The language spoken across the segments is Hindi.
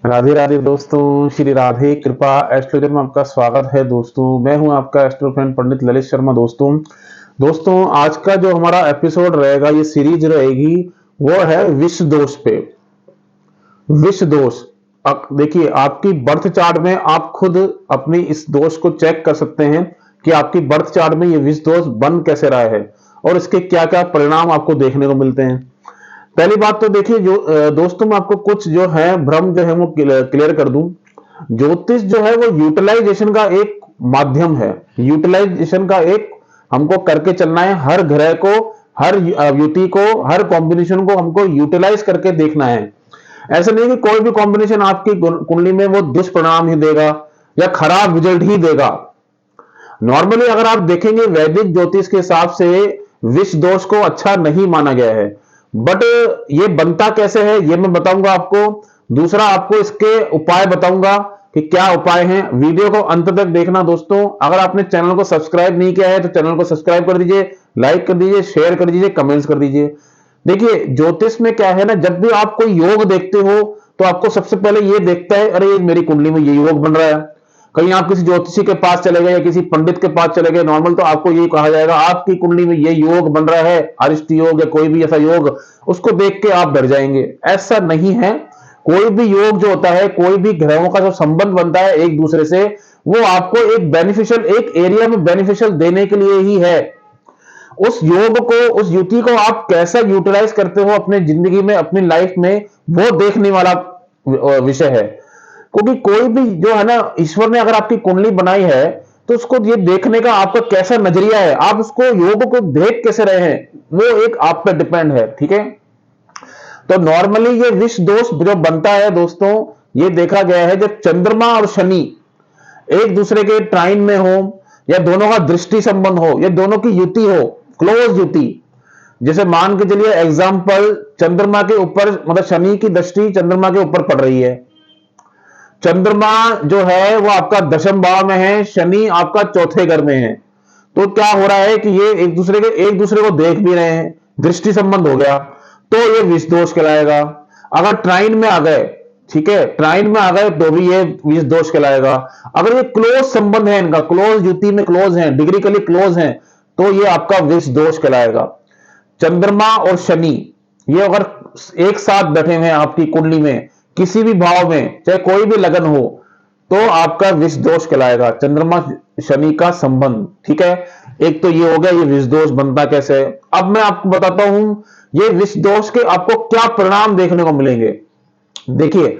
राधे राधे दोस्तों, श्री राधे कृपा एस्ट्रोलॉजर में आपका स्वागत है। दोस्तों मैं हूं आपका एस्ट्रो फ्रेंड पंडित ललित शर्मा। दोस्तों आज का जो हमारा एपिसोड रहेगा, ये सीरीज रहेगी, वो है विष दोष पे। विष दोष, अब देखिए आपकी बर्थ चार्ट में आप खुद अपनी इस दोष को चेक कर सकते हैं कि आपकी बर्थ चार्ट में ये विष दोष बन कैसे रहा है और इसके क्या क्या परिणाम आपको देखने को मिलते हैं। पहली बात तो देखिए, जो दोस्तों मैं आपको कुछ जो है भ्रम जो है वो क्लियर कर दूं। ज्योतिष जो है वो यूटिलाइजेशन का एक माध्यम है। यूटिलाइजेशन का एक हमको करके चलना है। हर ग्रह को, हर युति को, हर कॉम्बिनेशन को हमको यूटिलाइज करके देखना है। ऐसा नहीं कि कोई भी कॉम्बिनेशन आपकी कुंडली में वो दुष्परिणाम ही देगा या खराब रिजल्ट ही देगा। नॉर्मली अगर आप देखेंगे वैदिक ज्योतिष के हिसाब से विष दोष को अच्छा नहीं माना गया है, बट ये बनता कैसे है ये मैं बताऊंगा आपको। दूसरा आपको इसके उपाय बताऊंगा कि क्या उपाय हैं। वीडियो को अंत तक देखना दोस्तों। अगर आपने चैनल को सब्सक्राइब नहीं किया है तो चैनल को सब्सक्राइब कर दीजिए, लाइक कर दीजिए, शेयर कर दीजिए, कमेंट्स कर दीजिए। देखिए ज्योतिष में क्या है ना, जब भी आप कोई योग देखते हो तो आपको सबसे पहले ये देखता है, अरे मेरी कुंडली में ये योग बन रहा है। कहीं आप किसी ज्योतिषी के पास चले गए या किसी पंडित के पास चले गए, नॉर्मल तो आपको यही कहा जाएगा आपकी कुंडली में ये योग बन रहा है, अरिष्ट योग या कोई भी ऐसा योग, उसको देख के आप डर जाएंगे। ऐसा नहीं है। कोई भी योग जो होता है, कोई भी ग्रहों का जो संबंध बनता है एक दूसरे से, वो आपको एक बेनिफिशियल, एक एरिया में बेनिफिशियल देने के लिए ही है। उस योग को, उस युति को आप कैसा यूटिलाइज करते हो अपने जिंदगी में, अपनी लाइफ में, वो देखने वाला विषय है। क्योंकि कोई भी जो है ना, ईश्वर ने अगर आपकी कुंडली बनाई है तो उसको ये देखने का आपका कैसा नजरिया है, आप उसको योग को देख कैसे रहे हैं, वो एक आप पे डिपेंड है। ठीक है, तो नॉर्मली ये विष दोष जो बनता है दोस्तों, ये देखा गया है जब चंद्रमा और शनि एक दूसरे के ट्राइन में हो, या दोनों का दृष्टि संबंध हो, या दोनों की युति हो, क्लोज युति। जैसे मान के चलिए एग्जाम्पल, चंद्रमा के ऊपर, मतलब शनि की दृष्टि चंद्रमा के ऊपर पड़ रही है। चंद्रमा जो है वो आपका दशम भाव में है, शनि आपका चौथे घर में है। तो क्या हो रहा है कि ये एक दूसरे को देख भी रहे हैं, दृष्टि संबंध हो गया, तो ये विष दोष कहलाएगा। अगर ट्राइन में आ गए, ठीक है, ट्राइन में आ गए तो भी ये विष दोष कहलाएगा। अगर ये क्लोज संबंध है, इनका क्लोज युति में क्लोज है, डिग्रिकली क्लोज है, तो ये आपका विष दोष कहलाएगा। चंद्रमा और शनि ये अगर एक साथ बैठे हुए हैं आपकी कुंडली में किसी भी भाव में, चाहे कोई भी लगन हो, तो आपका विष दोष कहलाएगा, चंद्रमा शनि का संबंध। ठीक है, एक तो ये हो गया, ये विष दोष बनता कैसे है। अब मैं आपको बताता हूं ये विष दोष के आपको क्या परिणाम देखने को मिलेंगे। देखिए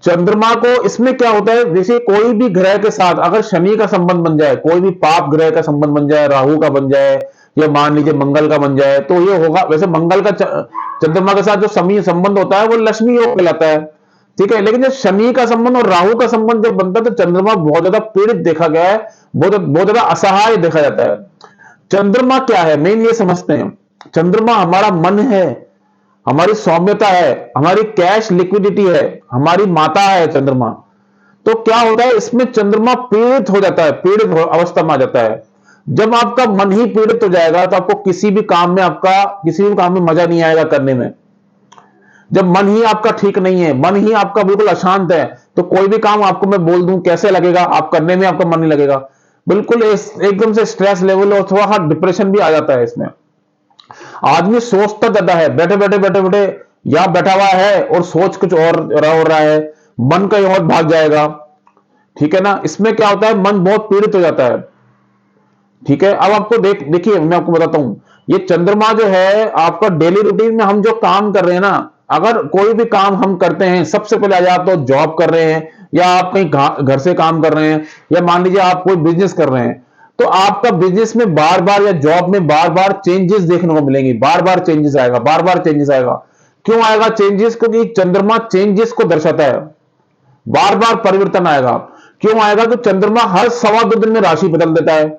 चंद्रमा को, इसमें क्या होता है, जैसे कोई भी ग्रह के साथ अगर शनि का संबंध बन जाए, कोई भी पाप ग्रह का संबंध बन जाए, राहु का बन जाए, या मान लीजिए मंगल का बन जाए, तो ये होगा। वैसे मंगल का चंद्रमा के साथ जो समी संबंध होता है वो लक्ष्मी योग कहलाता है। ठीक है, लेकिन जब शनि का संबंध और राहु का संबंध जब बनता है तो चंद्रमा बहुत ज्यादा पीड़ित देखा गया है, बहुत ज्यादा असहाय देखा जाता है। चंद्रमा क्या है, मेन ये समझते हैं। चंद्रमा हमारा मन है, हमारी सौम्यता है, हमारी कैश लिक्विडिटी है, हमारी माता है चंद्रमा। तो क्या होता है, इसमें चंद्रमा पीड़ित हो जाता है, पीड़ित अवस्था में आ जाता है। जब आपका मन ही पीड़ित हो जाएगा तो आपको किसी भी काम में, आपका किसी भी काम में मजा नहीं आएगा करने में। जब मन ही आपका ठीक नहीं है, मन ही आपका बिल्कुल अशांत है, तो कोई भी काम आपको मैं बोल दूं कैसे लगेगा, आप करने में आपका मन नहीं लगेगा। बिल्कुल एकदम से स्ट्रेस लेवल और थोड़ा सा डिप्रेशन भी आ जाता है इसमें। आदमी सोचता ज्यादा है, बैठे बैठे या बैठा हुआ है और सोच कुछ और हो रहा है, मन कहीं और भाग जाएगा। ठीक है ना, इसमें क्या होता है, मन बहुत पीड़ित हो जाता है। ठीक है, अब आपको देखिए मैं आपको बताता हूं, ये चंद्रमा जो है आपका डेली रूटीन में हम जो काम कर रहे हैं ना, अगर कोई भी काम हम करते हैं, सबसे पहले आज आप तो जॉब कर रहे हैं, या आप कहीं घर से काम कर रहे हैं, या मान लीजिए आप कोई बिजनेस कर रहे हैं, तो आपका बिजनेस में बार बार या जॉब में बार बार चेंजेस देखने को मिलेंगे, बार बार चेंजेस आएगा, बार बार चेंजेस आएगा। क्यों आएगा चेंजेस? क्योंकि चंद्रमा चेंजेस को दर्शाता है, बार बार परिवर्तन आएगा। क्यों आएगा? कि चंद्रमा हर सवा दो दिन में राशि बदल देता है,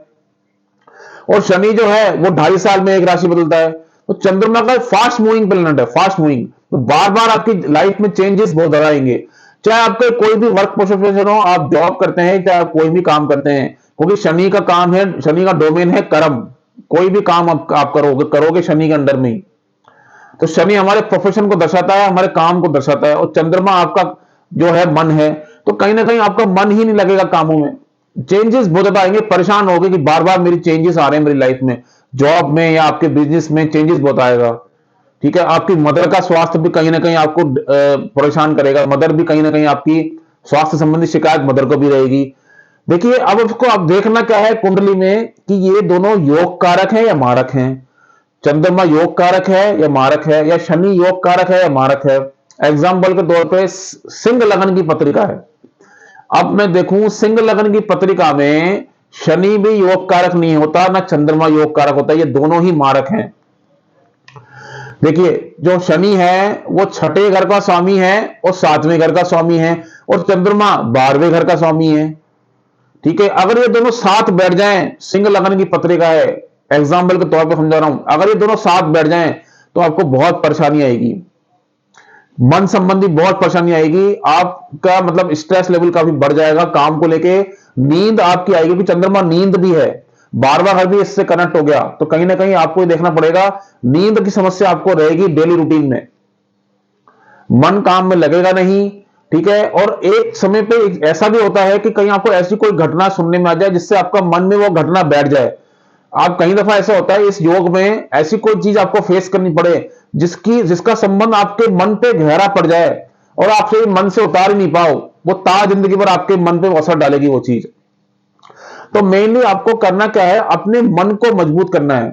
और शनि जो है वो 2.5 साल में एक राशि बदलता है। तो चंद्रमा का फास्ट मूविंग प्लेनेट है, फास्ट मूविंग, तो बार बार आपकी लाइफ में चेंजेस बहुत ज्यादा आएंगे। चाहे आपके कोई भी वर्क प्रोफेशन हो, आप जॉब करते हैं, चाहे आप कोई भी काम करते हैं, क्योंकि शनि का काम है, शनि का डोमेन है कर्म। कोई भी काम आप करोगे शनि के अंडर में ही। तो शनि हमारे प्रोफेशन को दर्शाता है, हमारे काम को दर्शाता है, और चंद्रमा आपका जो है मन है, तो कहीं ना कहीं आपका मन ही नहीं लगेगा कामों में, चेंजेस बहुत ज्यादा आएंगे, परेशान होगे कि बार बार मेरी चेंजेस आ रहे हैं मेरी लाइफ में, जॉब में या आपके बिजनेस में चेंजेस बहुत आएगा। ठीक है, आपकी मदर का स्वास्थ्य भी कहीं ना कहीं आपको परेशान करेगा, मदर भी कहीं ना कहीं आपकी स्वास्थ्य संबंधी शिकायत मदर को भी रहेगी। देखिए अब उसको आप देखना क्या है कुंडली में कि ये दोनों योग कारक हैं या मारक हैं, चंद्रमा योग कारक है या मारक है, या शनि योग कारक है या मारक है। एग्जाम्पल के तौर पे सिंह लगन की पत्रिका है, अब मैं देखूं सिंह लगन की पत्रिका में शनि भी योग कारक नहीं होता ना चंद्रमा योग कारक होता, ये दोनों ही मारक हैं। देखिए जो शनि है वो छठे घर का स्वामी है और सातवें घर का स्वामी है, और चंद्रमा 12वें घर का स्वामी है। ठीक है, अगर ये दोनों साथ बैठ जाएं, सिंह लगन की पत्रिका है, एग्जाम्पल के तौर पर समझा रहा हूं, अगर ये दोनों साथ बैठ जाएं तो आपको बहुत परेशानी आएगी, मन संबंधी बहुत परेशानी आएगी, आपका मतलब स्ट्रेस लेवल काफी बढ़ जाएगा, काम को लेके नींद आपकी आएगी, क्योंकि चंद्रमा नींद भी है, बार बार भी इससे कनेक्ट हो गया, तो कहीं ना कहीं आपको देखना पड़ेगा, नींद की समस्या आपको रहेगी डेली रूटीन में, मन काम में लगेगा नहीं। ठीक है, और एक समय पे ऐसा भी होता है कि कहीं आपको ऐसी कोई घटना सुनने में आ जाए जिससे आपका मन में वो घटना बैठ जाए। आप कई दफा ऐसा होता है इस योग में ऐसी कोई चीज आपको फेस करनी पड़े जिसका संबंध आपके मन पे गहरा पड़ जाए और आपसे मन से उतार ही नहीं पाओ, वो ता जिंदगी भर आपके मन पे असर डालेगी वो चीज। तो मेनली आपको करना क्या है, अपने मन को मजबूत करना है।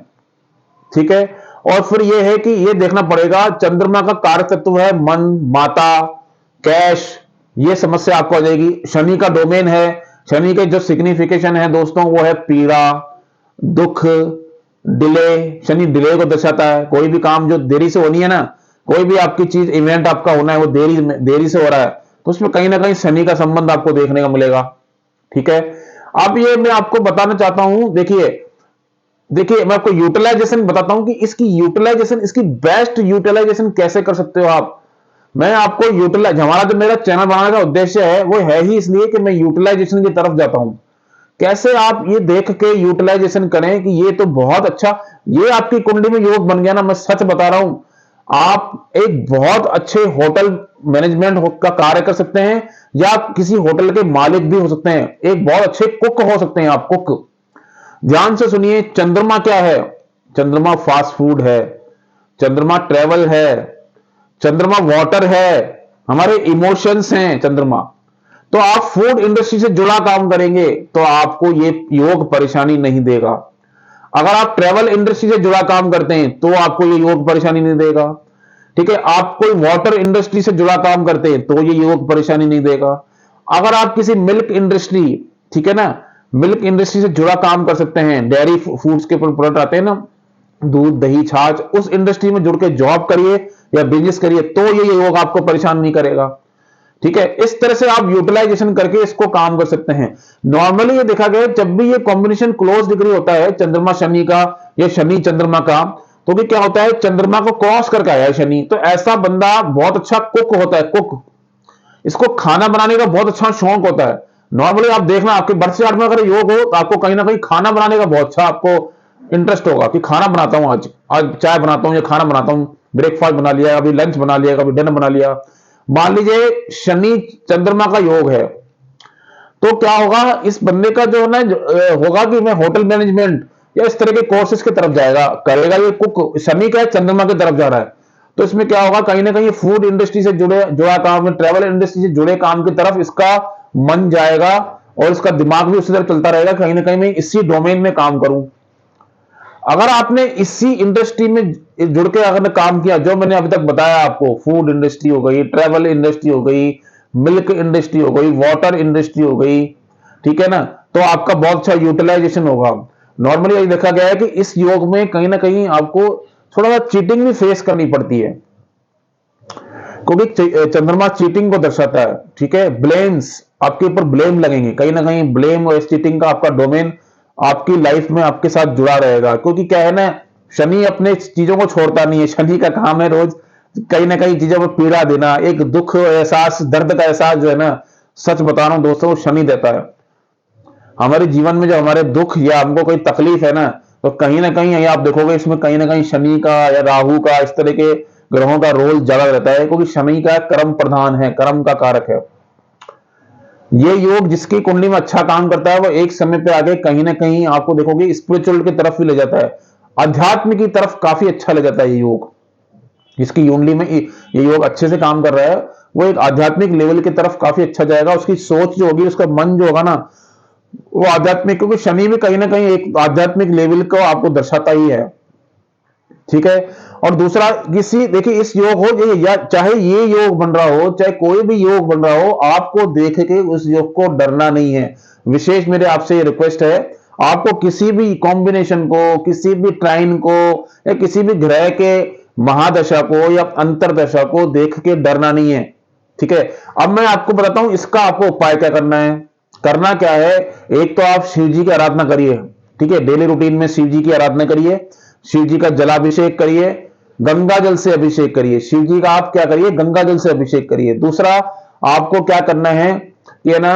ठीक है, और फिर यह है कि यह देखना पड़ेगा, चंद्रमा का कारक तत्व है मन, माता, कैश, ये समस्या आपको आ जाएगी। शनि का डोमेन है, शनि के जो सिग्निफिकेशन है दोस्तों वो है पीड़ा, दुख, डिले, शनि डिले को दर्शाता है, कोई भी काम जो देरी से होनी है ना, कोई भी आपकी चीज इवेंट आपका होना है वो देरी से हो रहा है, तो उसमें कहीं ना कहीं शनि का संबंध आपको देखने को मिलेगा। ठीक है, अब ये मैं आपको बताना चाहता हूं, देखिए देखिए मैं आपको यूटिलाइजेशन बताता हूं कि इसकी यूटिलाइजेशन, इसकी बेस्ट यूटिलाइजेशन कैसे कर सकते हो आप। मैं आपको यूटिलाइज, हमारा जो मेरा चैनल बनाने का उद्देश्य है वो है ही इसलिए कि मैं यूटिलाइजेशन की तरफ जाता हूं, कैसे आप ये देख के यूटिलाइजेशन करें कि ये तो बहुत अच्छा, ये आपकी कुंडली में योग बन गया ना, मैं सच बता रहा हूं, आप एक बहुत अच्छे होटल मैनेजमेंट का कार्य कर सकते हैं, या किसी होटल के मालिक भी हो सकते हैं, एक बहुत अच्छे कुक हो सकते हैं आप, कुक। ध्यान से सुनिए, चंद्रमा क्या है, चंद्रमा फास्ट फूड है, चंद्रमा ट्रेवल है, चंद्रमा वाटर है, हमारे इमोशंस हैं चंद्रमा। तो आप फूड इंडस्ट्री से जुड़ा काम करेंगे तो आपको ये योग परेशानी नहीं देगा, अगर आप ट्रेवल इंडस्ट्री से जुड़ा काम करते हैं तो आपको ये योग परेशानी नहीं देगा। ठीक है, आप कोई वाटर इंडस्ट्री से जुड़ा काम करते हैं तो ये योग परेशानी नहीं देगा। अगर आप किसी मिल्क इंडस्ट्री, ठीक है ना, मिल्क इंडस्ट्री से जुड़ा काम कर सकते हैं, डेयरी फूड्स के प्रोडक्ट आते हैं ना, दूध, दही, छाछ, उस इंडस्ट्री में जुड़ के जॉब करिए या बिजनेस करिए तो ये योग आपको परेशान नहीं करेगा। ठीक है, इस तरह से आप यूटिलाइजेशन करके इसको काम कर सकते हैं। नॉर्मली ये देखा गया जब भी ये कॉम्बिनेशन क्लोज डिग्री होता है चंद्रमा शनि का या शनि चंद्रमा का, तो भी क्या होता है, चंद्रमा को क्रॉस करके आया है शनि, तो ऐसा बंदा बहुत अच्छा कुक होता है, कुक, इसको खाना बनाने का बहुत अच्छा शौक होता है। नॉर्मली आप देखना आपके बर्थ चार्ट में अगर योग हो तो आपको कहीं ना कहीं खाना बनाने का बहुत अच्छा आपको इंटरेस्ट होगा कि खाना बनाता हूं, आज आज चाय बनाता हूं या खाना बनाता हूं, ब्रेकफास्ट बना लिया, अभी लंच बना लिया, कभी डिनर बना लिया। मान लीजिए शनि चंद्रमा का योग है तो क्या होगा, इस बंदे का जो है ना होगा कि मैं होटल मैनेजमेंट या इस तरह के कोर्सेज की तरफ जाएगा, करेगा, ये कुक शनि का है, चंद्रमा की तरफ जा रहा है, तो इसमें क्या होगा, कहीं ना कहीं फूड इंडस्ट्री से जुड़ा काम, ट्रेवल इंडस्ट्री से जुड़े काम की तरफ इसका मन जाएगा और इसका दिमाग भी उसी तरफ चलता रहेगा, कहीं ना कहीं मैं इसी डोमेन में काम करूं। अगर आपने इसी इंडस्ट्री में जुड़ के अगर काम किया, जो मैंने अभी तक बताया आपको, फूड इंडस्ट्री हो गई, ट्रेवल इंडस्ट्री हो गई, मिल्क इंडस्ट्री हो गई, वाटर इंडस्ट्री हो गई, ठीक है ना, तो आपका बहुत अच्छा यूटिलाइजेशन होगा। नॉर्मली ये देखा गया है कि इस योग में कहीं ना कहीं आपको थोड़ा सा चीटिंग भी फेस करनी पड़ती है, क्योंकि चंद्रमा चीटिंग को दर्शाता है। ठीक है, ब्लेम्स, आपके ऊपर ब्लेम लगेंगे, कहीं ना कहीं ब्लेम और चीटिंग का आपका डोमेन आपकी लाइफ में आपके साथ जुड़ा रहेगा, क्योंकि क्या है ना, शनि अपने चीजों को छोड़ता नहीं है, शनि का काम है रोज कहीं ना कहीं चीजों पर पीड़ा देना, एक दुख एहसास, दर्द का एहसास जो है ना, सच बता रहा हूं दोस्तों, शनि देता है। हमारे जीवन में जो हमारे दुख या हमको कोई तकलीफ है ना, तो कहीं ना कहीं आप देखोगे इसमें कहीं ना कहीं शनि का या राहु का, इस तरह के ग्रहों का रोल ज्यादा रहता है, क्योंकि शनि का कर्म प्रधान है, कर्म का कारक है। ये योग जिसकी कुंडली में अच्छा काम करता है वो एक समय पे आगे कहीं ना कहीं आपको देखोगे स्पिरिचुअल की तरफ भी ले जाता है, अध्यात्म की तरफ काफी अच्छा ले जाता है ये योग। जिसकी कुंडली में ये योग अच्छे से काम कर रहा है वो एक आध्यात्मिक लेवल की तरफ काफी अच्छा जाएगा। उसकी सोच जो होगी, उसका मन जो होगा ना, वो आध्यात्मिक, क्योंकि शनि भी कहीं ना कहीं एक आध्यात्मिक लेवल को आपको दर्शाता ही है। ठीक है। और दूसरा, किसी देखिए इस योग हो या चाहे ये योग बन रहा हो, चाहे कोई भी योग बन रहा हो, आपको देख के उस योग को डरना नहीं है। विशेष मेरे आपसे ये रिक्वेस्ट है, आपको किसी भी कॉम्बिनेशन को, किसी भी ट्राइन को, या किसी भी ग्रह के महादशा को या अंतरदशा को देख के डरना नहीं है। ठीक है। अब मैं आपको बताता हूं इसका आपको उपाय क्या करना है। करना क्या है, एक तो आप शिव जी की आराधना करिए। ठीक है, डेली रूटीन में शिव जी की आराधना करिए, शिव जी का जलाभिषेक करिए, गंगा जल से अभिषेक करिए। शिव जी का आप क्या करिए, गंगा जल से अभिषेक करिए। दूसरा आपको क्या करना है कि ना,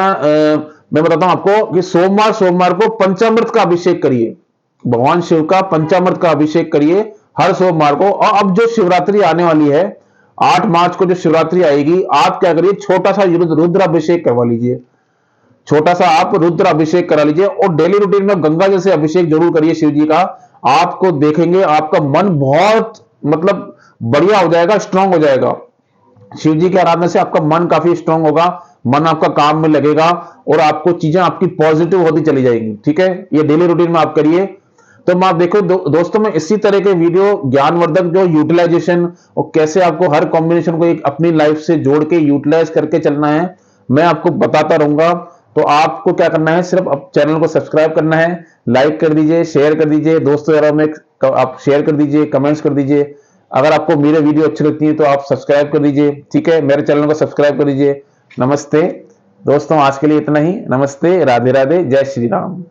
मैं बताता हूं आपको कि सोमवार सोमवार को पंचामृत का अभिषेक करिए, भगवान शिव का पंचामृत का अभिषेक करिए हर सोमवार को। और अब जो शिवरात्रि आने वाली है, 8 मार्च को जो शिवरात्रि आएगी, आप क्या करिए, छोटा सा रुद्र अभिषेक करवा लीजिए, छोटा सा आप रुद्र अभिषेक करा लीजिए। और डेली रूटीन में गंगा जल से अभिषेक जरूर करिए शिव जी का। आपको देखेंगे आपका मन बहुत मतलब बढ़िया हो जाएगा, स्ट्रांग हो जाएगा। शिव जी की आराधना से आपका मन काफी स्ट्रांग होगा, मन आपका काम में लगेगा और आपको चीजें आपकी पॉजिटिव होती चली जाएंगी। ठीक है, ये डेली रूटीन में आप करिए। तो आप देखो दोस्तों, मैं इसी तरह के वीडियो ज्ञानवर्धक जो यूटिलाइजेशन और कैसे आपको हर कॉम्बिनेशन को एक अपनी लाइफ से जोड़ के यूटिलाइज करके चलना है, मैं आपको बताता रहूंगा। तो आपको क्या करना है, सिर्फ अब चैनल को सब्सक्राइब करना है, लाइक कर दीजिए, शेयर कर दीजिए, दोस्तों यारों में आप शेयर कर दीजिए, कमेंट्स कर दीजिए। अगर आपको मेरे वीडियो अच्छी लगती है तो आप सब्सक्राइब कर दीजिए। ठीक है, मेरे चैनल को सब्सक्राइब कर दीजिए। नमस्ते दोस्तों, आज के लिए इतना ही। नमस्ते, राधे राधे, जय श्री राम।